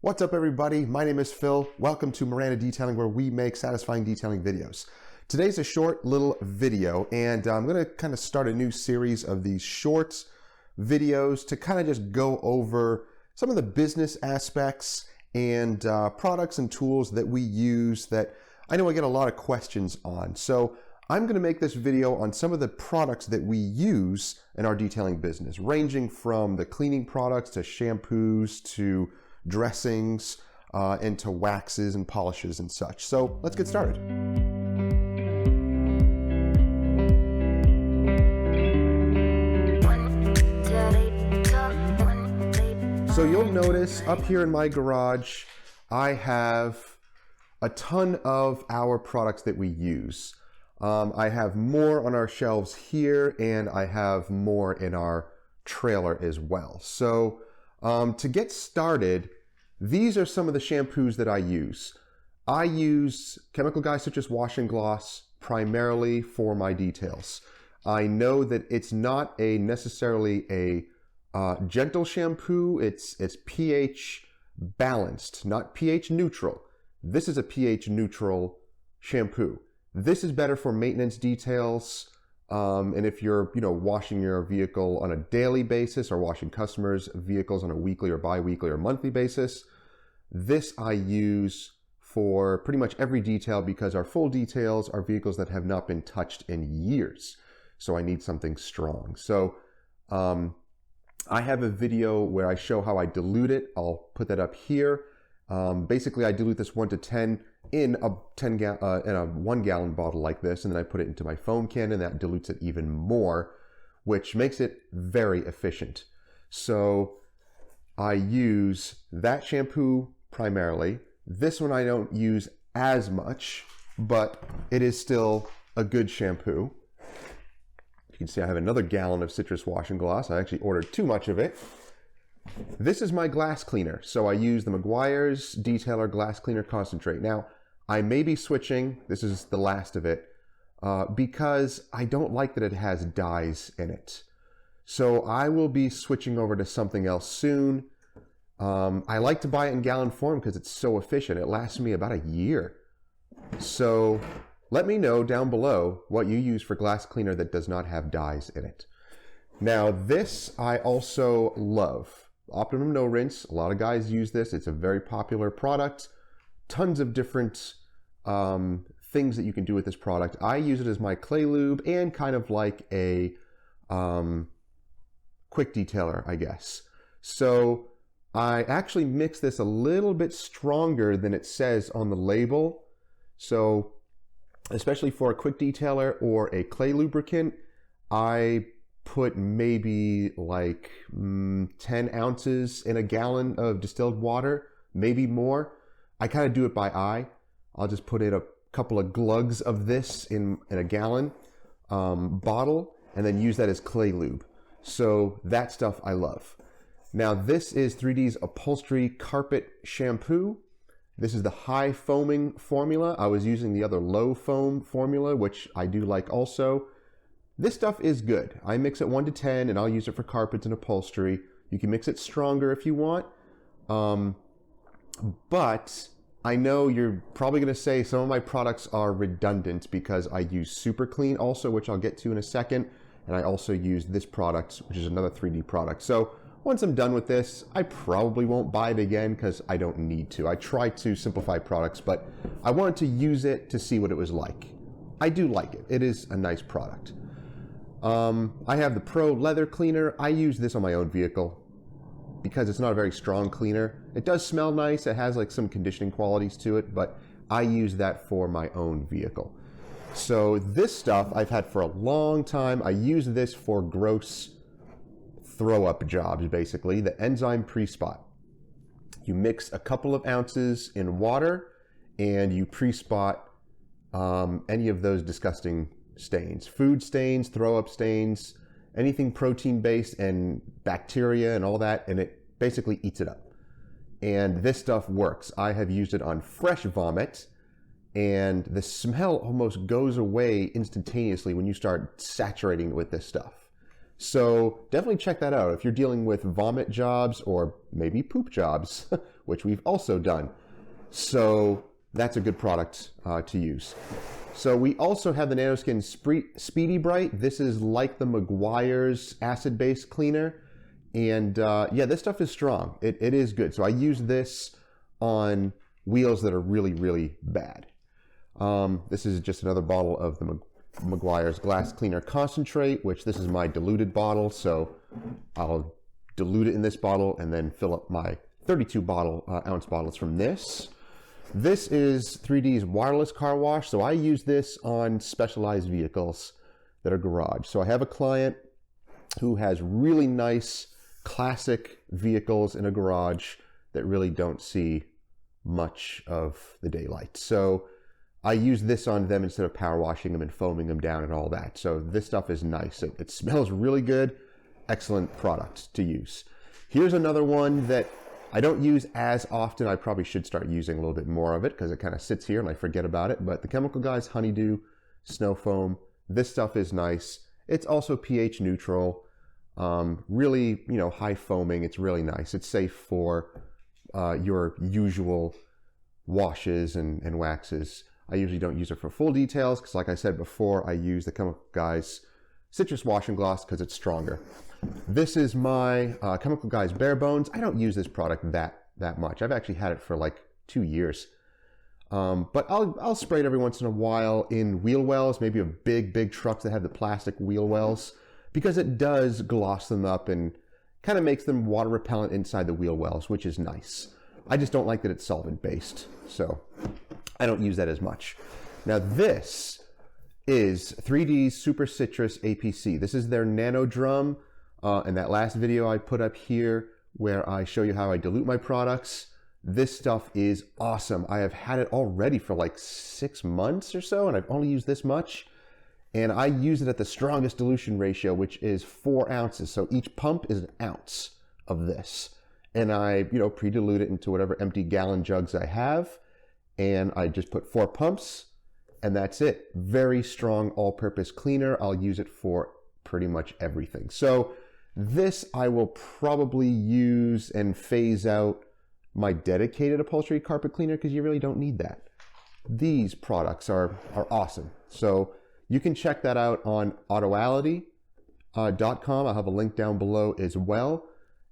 What's up, everybody? My name is Phil. Welcome to Miranda Detailing, where we make satisfying detailing videos. Today's a short little video, and I'm going to kind of start a new series of these short videos to kind of just go over some of the business aspects and products and tools that we use that I know I get a lot of questions on. So I'm going to make this video on some of the products that we use in our detailing business, ranging from the cleaning products to shampoos to dressings and to waxes and polishes and such. So let's get started. So you'll notice up here in my garage, I have a ton of our products that we use. I have more on our shelves here, and I have more in our trailer as well. So to get started, these are some of the shampoos that I use. I use Chemical Guy Citrus Wash and Gloss primarily for my details. I know that it's not necessarily a gentle shampoo. It's pH balanced, not pH neutral. This is a pH neutral shampoo. This is better for maintenance details. And if you're, washing your vehicle on a daily basis or washing customers' vehicles on a weekly or bi-weekly or monthly basis, this I use for pretty much every detail because our full details are vehicles that have not been touched in years. So I need something strong. So I have a video where I show how I dilute it. I'll put that up here. Basically, I dilute this 1 to 10 in a 1 gallon bottle like this, and then I put it into my foam can, and that dilutes it even more, which makes it very efficient. So I use that shampoo primarily. This one I don't use as much, but it is still a good shampoo. You can see I have another gallon of citrus wash and gloss. I actually ordered too much of it. This is my glass cleaner. So I use the Meguiar's Detailer Glass Cleaner Concentrate. Now, I may be switching, this is the last of it, because I don't like that it has dyes in it. So I will be switching over to something else soon. I like to buy it in gallon form because it's so efficient. It lasts me about a year. So let me know down below what you use for glass cleaner that does not have dyes in it. Now, this I also love. Optimum No Rinse. A lot of guys use this. It's a very popular product. Tons of different things that you can do with this product. I use it as my clay lube and kind of like a quick detailer, I guess. So I actually mix this a little bit stronger than it says on the label. So especially for a quick detailer or a clay lubricant, I put maybe like 10 ounces in a gallon of distilled water, maybe more. I kind of do it by eye. I'll just put in a couple of glugs of this in a gallon bottle and then use that as clay lube. So that stuff I love. Now this is 3D's Upholstery Carpet Shampoo. This is the high foaming formula. I was using the other low foam formula, which I do like also. This stuff is good. I mix it 1 to 10 and I'll use it for carpets and upholstery. You can mix it stronger if you want. But I know you're probably going to say some of my products are redundant because I use Super Clean also, which I'll get to in a second. And I also use this product, which is another 3D product. So once I'm done with this, I probably won't buy it again because I don't need to. I try to simplify products, but I wanted to use it to see what it was like. I do like it. It is a nice product. I have the Pro Leather Cleaner. I use this on my own vehicle because it's not a very strong cleaner. It does smell nice. It has like some conditioning qualities to it, but I use that for my own vehicle. So this stuff I've had for a long time. I use this for gross throw up jobs, basically. The enzyme pre-spot. You mix a couple of ounces in water and you pre-spot any of those disgusting stains, food stains, throw up stains, anything protein based and bacteria and all that, and it basically eats it up. And this stuff works. I have used it on fresh vomit, and the smell almost goes away instantaneously when you start saturating it with this stuff. So definitely check that out if you're dealing with vomit jobs or maybe poop jobs, which we've also done. So that's a good product to use. So we also have the Nanoskin Speedy Bright. This is like the Meguiar's acid-based cleaner. And yeah, this stuff is strong. It is good. So I use this on wheels that are really, really bad. This is just another bottle of the Meguiar's Glass Cleaner Concentrate, which this is my diluted bottle. So I'll dilute it in this bottle and then fill up my 32 ounce bottles from this. This is 3D's wireless car wash. So I use this on specialized vehicles that are garage. So I have a client who has really nice classic vehicles in a garage that really don't see much of the daylight. So I use this on them instead of power washing them and foaming them down and all that. So this stuff is nice. It smells really good. Excellent product to use. Here's another one that I don't use as often. I probably should start using a little bit more of it because it kind of sits here and I forget about it. But the Chemical Guys Honeydew Snow Foam, this stuff is nice. It's also pH neutral. Really, high foaming. It's really nice. It's safe for your usual washes and waxes. I usually don't use it for full details because, like I said before, I use the Chemical Guys Citrus Washing Gloss because it's stronger. This is my Chemical Guys Bare Bones. I don't use this product that much. I've actually had it for like 2 years. But I'll spray it every once in a while in wheel wells, maybe of big trucks that have the plastic wheel wells, because it does gloss them up and kind of makes them water repellent inside the wheel wells, which is nice. I just don't like that it's solvent based, so I don't use that as much. Now this is 3D's Super Citrus APC. This is their nano drum. In that last video I put up here where I show you how I dilute my products, this stuff is awesome. I have had it already for like 6 months or so, and I've only used this much. And I use it at the strongest dilution ratio, which is 4 ounces. So each pump is an ounce of this. And I, pre-dilute it into whatever empty gallon jugs I have. And I just put 4 pumps and that's it. Very strong all-purpose cleaner. I'll use it for pretty much everything. So this I will probably use and phase out my dedicated upholstery carpet cleaner because you really don't need that. These products are awesome. So you can check that out on autoality.com. I'll have a link down below as well.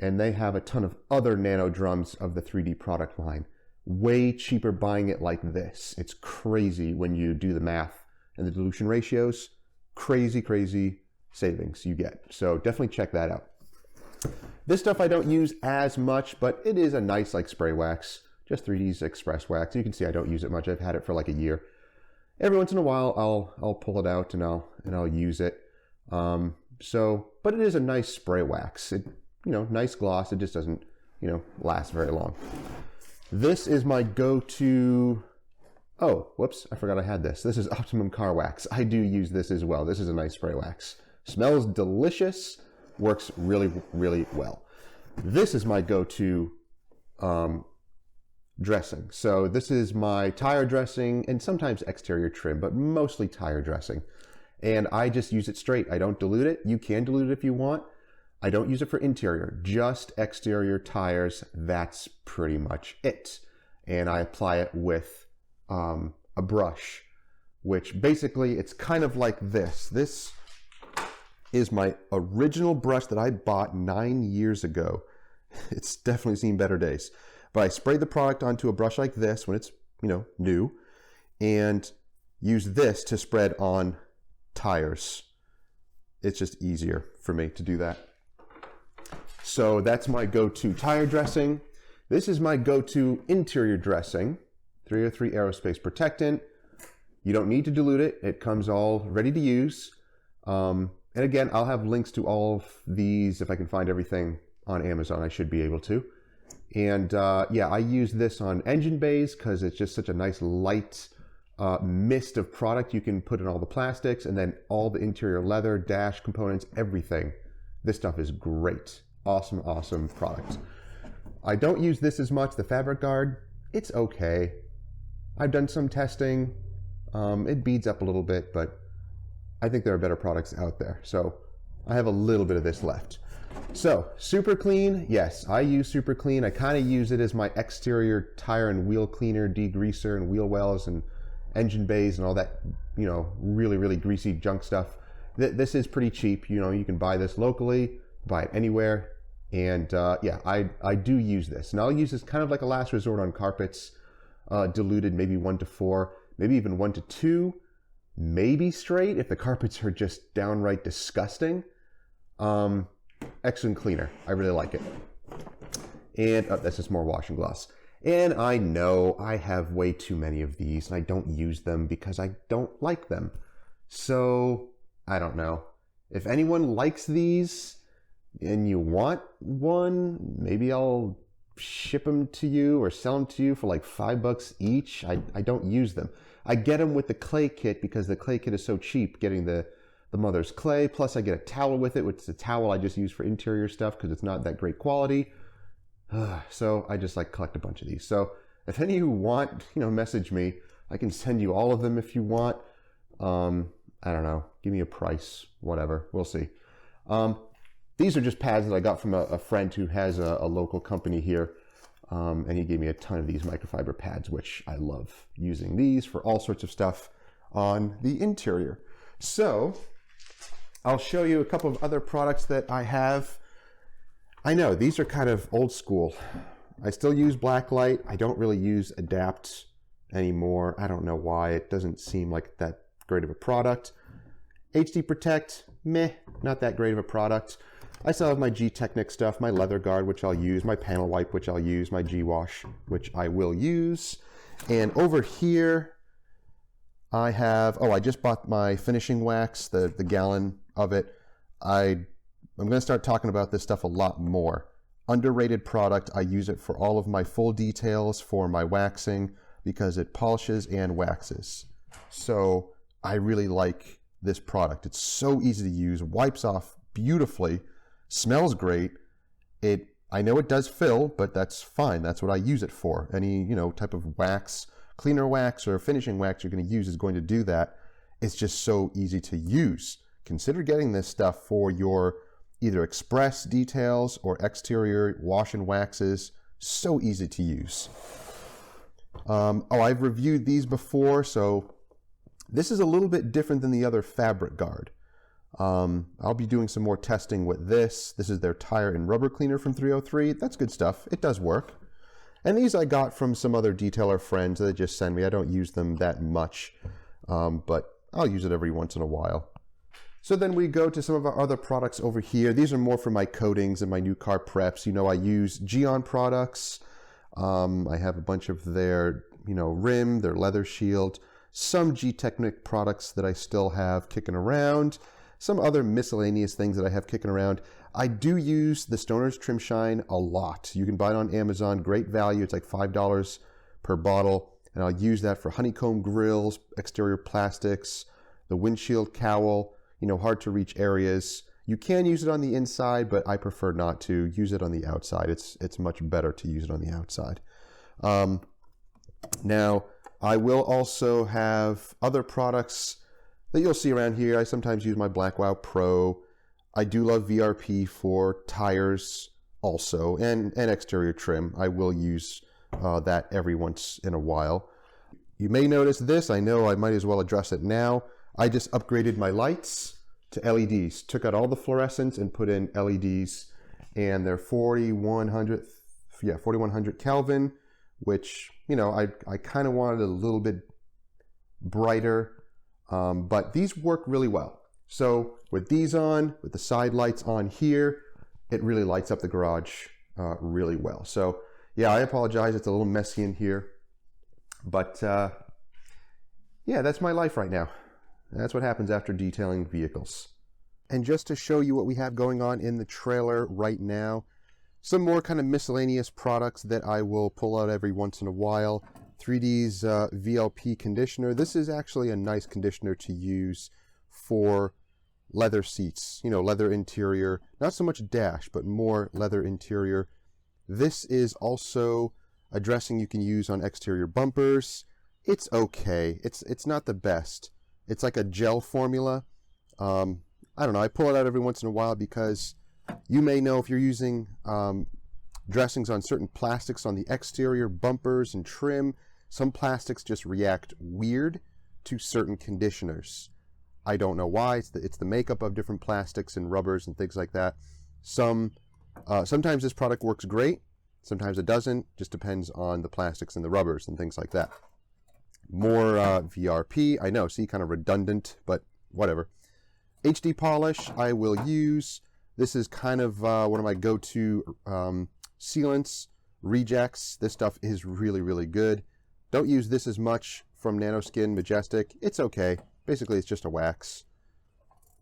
And they have a ton of other nano drums of the 3D product line. Way cheaper buying it like this. It's crazy when you do the math and the dilution ratios. Crazy savings you get. So definitely check that out. This stuff I don't use as much, but it is a nice like spray wax. Just 3D's Express Wax. You can see I don't use it much. I've had it for like a year. Every once in a while I'll pull it out and I'll use it. But it is a nice spray wax. It, nice gloss. It just doesn't, last very long. This is my go-to. Oh, whoops, I forgot I had this. This is Optimum Car Wax. I do use this as well. This is a nice spray wax. Smells delicious, works really well. This is my go-to dressing. So this is my tire dressing and sometimes exterior trim, but mostly tire dressing. And I just use it straight. I don't dilute it. You can dilute it if you want. I don't use it for interior, just exterior tires. That's pretty much it. And I apply it with a brush, which basically it's kind of like this. This is my original brush that I bought 9 years ago. It's definitely seen better days. But I sprayed the product onto a brush like this when it's, new, and use this to spread on tires. It's just easier for me to do that. So that's my go-to tire dressing. This is my go-to interior dressing, 303 Aerospace Protectant. You don't need to dilute it. It comes all ready to use. And again, I'll have links to all of these if I can find everything on Amazon. I should be able to. And yeah, I use this on engine bays because it's just such a nice light mist of product. You can put in all the plastics and then all the interior leather, dash components, everything. This stuff is great. Awesome product. I don't use this as much. The Fabric Guard, it's okay. I've done some testing. It beads up a little bit, but I think there are better products out there. So I have a little bit of this left. So, Super Clean, yes, I use Super Clean. I kind of use it as my exterior tire and wheel cleaner, degreaser, and wheel wells and engine bays and all that, you know, really, really greasy junk stuff. This is pretty cheap. You know, you can buy this locally, buy it anywhere. And yeah, I do use this. And I'll use this kind of like a last resort on carpets, diluted maybe 1 to 4, maybe even 1 to 2, maybe straight if the carpets are just downright disgusting. Excellent cleaner. I really like it. And that's just more washing gloss. And I know I have way too many of these and I don't use them because I don't like them. So I don't know. If anyone likes these and you want one, maybe I'll ship them to you or sell them to you for like $5 each. I don't use them. I get them with the clay kit because the clay kit is so cheap, getting the mother's clay. Plus I get a towel with it, which is a towel I just use for interior stuff because it's not that great quality. So I just like collect a bunch of these. So if any of you want, you know, message me. I can send you all of them if you want. I don't know. Give me a price, whatever. We'll see. These are just pads that I got from a friend who has a local company here. And he gave me a ton of these microfiber pads, which I love using these for all sorts of stuff on the interior. So I'll show you a couple of other products that I have. I know these are kind of old school. I still use Blacklight. I don't really use Adapt anymore. I don't know why. It doesn't seem like that great of a product. HD Protect, meh, not that great of a product. I still have my G-Technic stuff, my leather guard, which I'll use, my panel wipe, which I'll use, my G-Wash, which I will use. And over here, I have, I just bought my finishing wax, the gallon of it. I'm going to start talking about this stuff a lot more. Underrated product. I use it for all of my full details for my waxing because it polishes and waxes. So I really like this product. It's so easy to use, wipes off beautifully, smells great. I know it does fill, but that's fine. That's what I use it for. Any, you know, type of wax, cleaner wax or finishing wax you're going to use is going to do that. It's just so easy to use. Consider getting this stuff for your either express details or exterior wash and waxes. So easy to use. I've reviewed these before, so this is a little bit different than the other fabric guard. I'll be doing some more testing with this. This is their tire and rubber cleaner from 303. That's good stuff. It does work. And these I got from some other detailer friends that just send me. I don't use them that much, but I'll use it every once in a while. So then we go to some of our other products over here. These are more for my coatings and my new car preps. You know, I use Geon products. I have a bunch of their, you know, rim, their leather shield, some G-Technic products that I still have kicking around, some other miscellaneous things that I have kicking around. I do use the Stoner's Trim Shine a lot. You can buy it on Amazon, great value. It's like $5 per bottle. And I'll use that for honeycomb grills, exterior plastics, the windshield cowl, you know, hard to reach areas. You can use it on the inside, but I prefer not to use it on the outside. It's much better to use it on the outside. Now, I will also have other products that you'll see around here. I sometimes use my Blackwell Pro. I do love VRP for tires also, and exterior trim. I will use that every once in a while. You may notice this. I know I might as well address it now. I just upgraded my lights to LEDs. Took out all the fluorescents and put in LEDs, and they're 4100 Kelvin, which, you know, I kind of wanted a little bit brighter, but these work really well. So with these on, with the side lights on here, it really lights up the garage really well. So yeah, I apologize. It's a little messy in here, but yeah, that's my life right now. That's what happens after detailing vehicles. And just to show you what we have going on in the trailer right now, some more kind of miscellaneous products that I will pull out every once in a while. 3D's VLP conditioner. This is actually a nice conditioner to use for leather seats, you know, leather interior. Not so much dash, but more leather interior. This is also a dressing you can use on exterior bumpers. It's okay. It's not the best. It's like a gel formula. I don't know, I pull it out every once in a while because you may know if you're using dressings on certain plastics on the exterior, bumpers and trim, some plastics just react weird to certain conditioners. I don't know why. It's the makeup of different plastics and rubbers and things like that. Sometimes this product works great, sometimes it doesn't. Just depends on the plastics and the rubbers and things like that. More VRP. I know, see, kind of redundant, but whatever. HD polish I will use. This is kind of one of my go-to sealants, rejects. This stuff is really, really good. Don't use this as much from Nanoskin Majestic. It's okay. Basically, it's just a wax.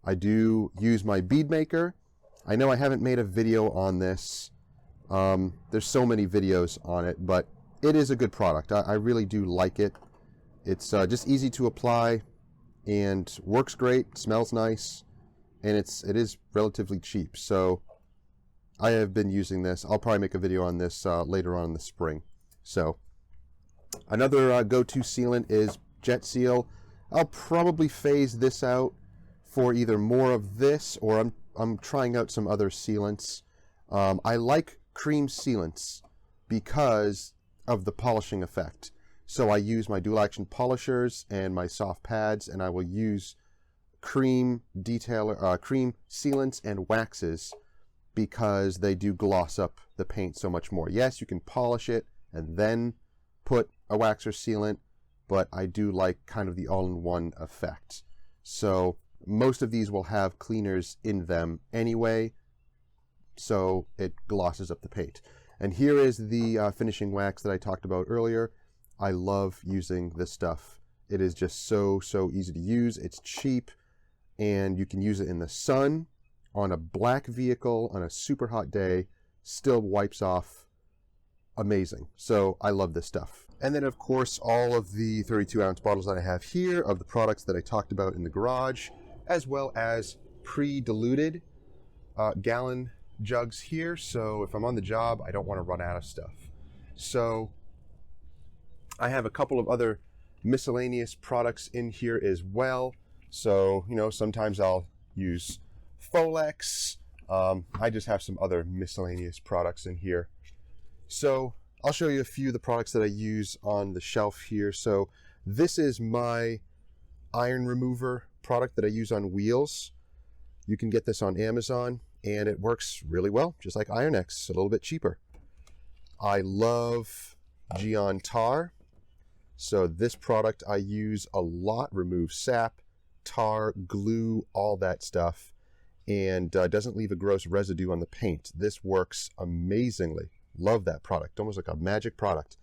I do use my bead maker. I know I haven't made a video on this. There's so many videos on it, but it is a good product. I really do like it. It's just easy to apply and works great, smells nice, and it is relatively cheap. So I have been using this. I'll probably make a video on this later on in the spring. So another go-to sealant is Jet Seal. I'll probably phase this out for either more of this, or I'm trying out some other sealants. I like cream sealants because of the polishing effect. So I use my dual action polishers and my soft pads, and I will use cream sealants and waxes because they do gloss up the paint so much more. Yes, you can polish it and then put a wax or sealant, but I do like kind of the all-in-one effect. So most of these will have cleaners in them anyway, so it glosses up the paint. And here is the finishing wax that I talked about earlier. I love using this stuff. It is just so easy to use. It's cheap, and you can use it in the sun, on a black vehicle, on a super hot day. Still wipes off amazing. So I love this stuff. And then, of course, all of the 32-ounce bottles that I have here of the products that I talked about in the garage, as well as pre-diluted gallon jugs here. So if I'm on the job, I don't want to run out of stuff. So I have a couple of other miscellaneous products in here as well. So, you know, sometimes I'll use Folex. I just have some other miscellaneous products in here. So I'll show you a few of the products that I use on the shelf here. So this is my iron remover product that I use on wheels. You can get this on Amazon, and it works really well, just like Iron X, a little bit cheaper. I love Geon Tar. So this product I use a lot, removes sap, tar, glue, all that stuff, and doesn't leave a gross residue on the paint. This works amazingly. Love that product, almost like a magic product.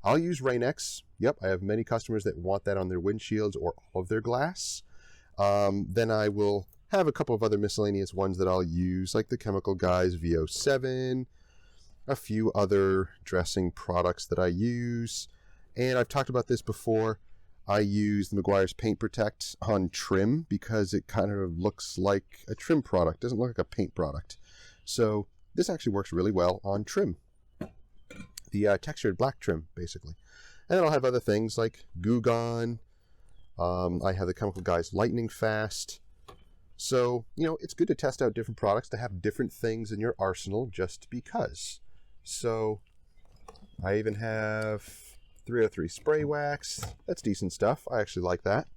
I'll use Rain-X. Yep, I have many customers that want that on their windshields or all of their glass. Then I will have a couple of other miscellaneous ones that I'll use, like the Chemical Guys VO7, a few other dressing products that I use. And I've talked about this before. I use the Meguiar's Paint Protect on trim because it kind of looks like a trim product. Doesn't look like a paint product. So this actually works really well on trim. The textured black trim, basically. And then I'll have other things like Goo Gone. I have the Chemical Guys Lightning Fast. So, you know, it's good to test out different products, to have different things in your arsenal just because. So I even have 303 spray wax. That's decent stuff. I actually like that.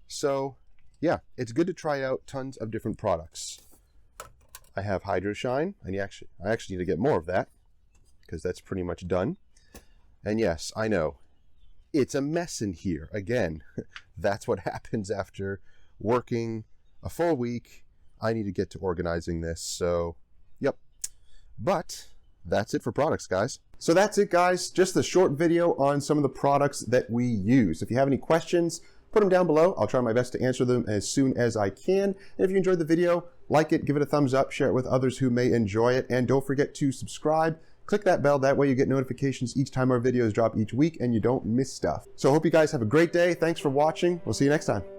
So yeah, it's good to try out tons of different products. I have Hydro Shine, and I actually need to get more of that because that's pretty much done. And yes, I know it's a mess in here again. That's what happens after working a full week. I need to get to organizing this. So yep, but that's it for products, guys. So that's it, guys. Just a short video on some of the products that we use. If you have any questions, put them down below. I'll try my best to answer them as soon as I can. And if you enjoyed the video, like it, give it a thumbs up, share it with others who may enjoy it, and don't forget to subscribe. Click that bell. That way you get notifications each time our videos drop each week and you don't miss stuff. So I hope you guys have a great day. Thanks for watching. We'll see you next time.